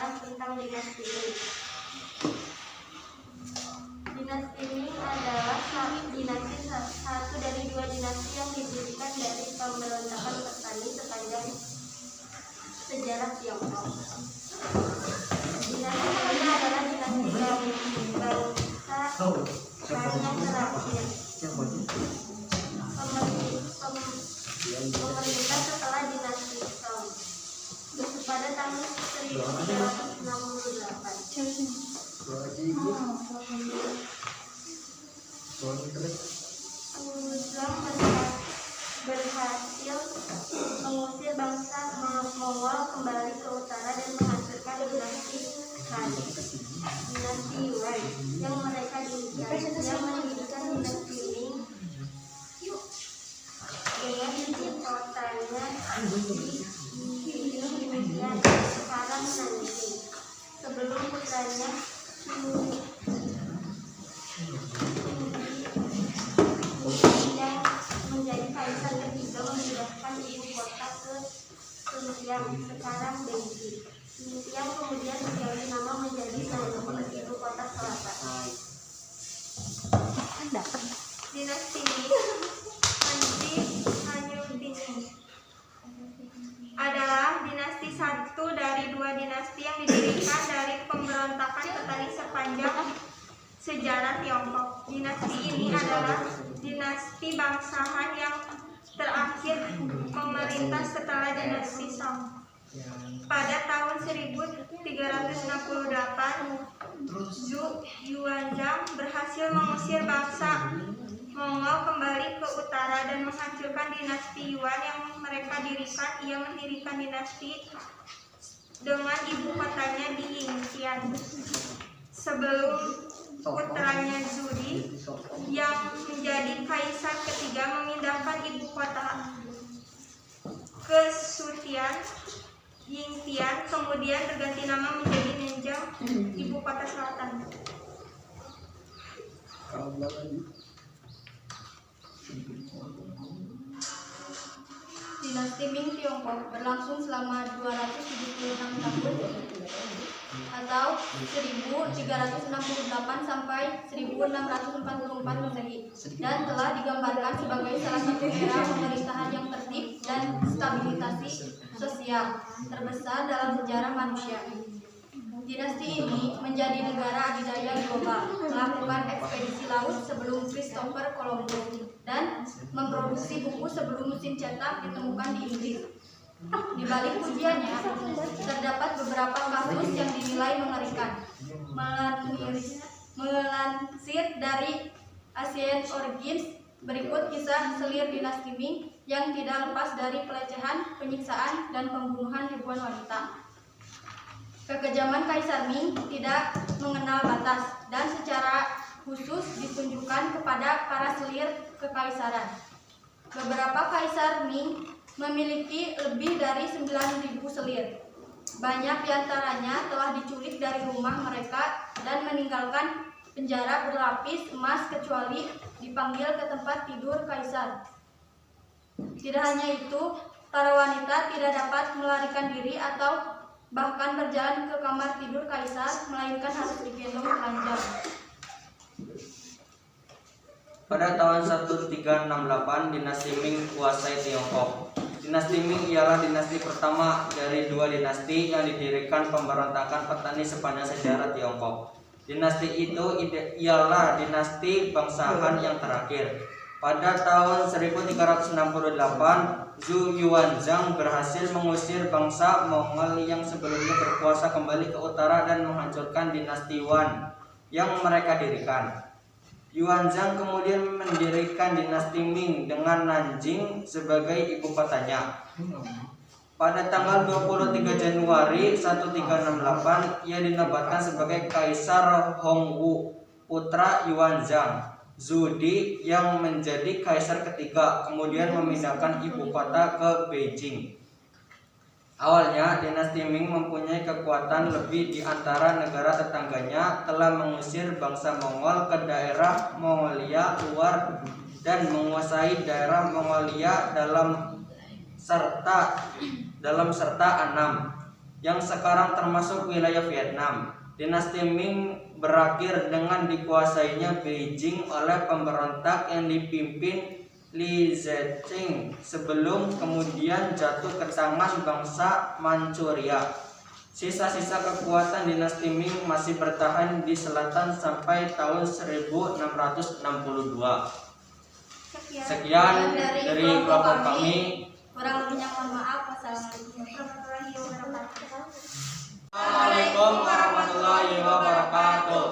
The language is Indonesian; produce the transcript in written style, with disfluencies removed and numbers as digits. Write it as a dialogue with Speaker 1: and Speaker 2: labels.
Speaker 1: sejarah tentang dinasti Ming. Dinasti Ming adalah dinasti satu dari dua dinasti yang didirikan dari pemberontakan petani sepanjang sejarah Tiongkok. Dinasti Ming adalah dinasti bangsa yang terakhir pemerintah setelah dinasti Song pada tahun 1368. Wuzong berhasil mengusir bangsa Mongol kembali ke utara dan menghancurkan dinasti Han, dinasti Yuan yang mereka dirikan. Yang mendirikan dinasti Ming dengan ibu kotanya di Indonesia sekarang Nanjing. Sebelum putranya yang menjadi kaisar ketiga memindahkan ibu kota ke Xinjiang sekarang Beijing. Xinjiang kemudian diganti nama menjadi Nanjing, ibu kota selatan. Dinasti Ming adalah dinasti satu dari dua dinasti yang didirikan dari pemberontakan petani sepanjang sejarah Tiongkok. Dinasti ini adalah dinasti bangsa Han yang terakhir memerintah setelah dinasti Song. Pada tahun 1368, Zhu Yuanzhang berhasil mengusir bangsa Mongol kembali ke utara dan menghancurkan dinasti Yuan yang mereka dirikan. Ia mendirikan dinasti dengan ibu kotanya di Yingtian. Sebelum putranya Zudi yang menjadi kaisar ketiga memindahkan ibu kota ke Sutian, Yingtian, kemudian berganti nama menjadi Nanjing, ibu kota selatan. Dinasti Ming Tiongkok berlangsung selama 276 tahun atau 1368 sampai 1644 Masehi dan telah digambarkan sebagai salah satu era pemerintahan yang tertib dan stabilisasi sosial terbesar dalam sejarah manusia. Dinasti ini menjadi negara adidaya global, melakukan ekspedisi laut sebelum Christopher Columbus, dan memproduksi buku sebelum mesin cetak ditemukan di Inggris. Di balik pujiannya, terdapat beberapa kasus yang dinilai mengerikan. Melansir dari Ancient Origins, berikut kisah selir dinasti Ming yang tidak lepas dari pelecehan, penyiksaan, dan pembunuhan ribuan wanita. Kekejaman Kaisar Ming tidak mengenal batas dan secara khusus ditunjukkan kepada para selir kekaisaran. Beberapa kaisar Ming memiliki lebih dari 9.000 selir. Banyak diantaranya telah diculik dari rumah mereka dan meninggalkan penjara berlapis emas kecuali dipanggil ke tempat tidur kaisar. Tidak hanya itu, para wanita tidak dapat melarikan diri atau bahkan berjalan ke kamar tidur kaisar, melainkan harus digendong telanjang.
Speaker 2: Pada tahun 1368, dinasti Ming kuasai Tiongkok. Dinasti Ming ialah dinasti pertama dari dua dinasti yang didirikan pemberontakan petani sepanjang sejarah Tiongkok. Dinasti itu ialah dinasti bangsa Han yang terakhir. Pada tahun 1368, Zhu Yuanzhang berhasil mengusir bangsa Mongol yang sebelumnya berkuasa kembali ke utara dan menghancurkan dinasti Yuan yang mereka dirikan. Yuanzhang kemudian mendirikan dinasti Ming dengan Nanjing sebagai ibu kotanya. Pada tanggal 23 Januari 1368, ia dinobatkan sebagai Kaisar Hongwu, putra Yuanzhang. Zudi yang menjadi kaisar ketiga kemudian memindahkan ibu kota ke Beijing. Awalnya, dinasti Ming mempunyai kekuatan lebih di antara negara tetangganya, telah mengusir bangsa Mongol ke daerah Mongolia luar dan menguasai daerah Mongolia dalam serta Annam. yang sekarang termasuk wilayah Vietnam. Dinasti Ming berakhir dengan dikuasainya Beijing oleh pemberontak yang dipimpin Li Zicheng sebelum kemudian jatuh ke tangan bangsa Manchuria. Sisa-sisa kekuatan dinasti Ming masih bertahan di selatan sampai tahun 1662. Sekian dari kelompok kami.
Speaker 1: Kurang lebihnya mohon maaf. Wassalamualaikum warahmatullahi wabarakatuh.
Speaker 2: Assalamualaikum warahmatullahi wabarakatuh.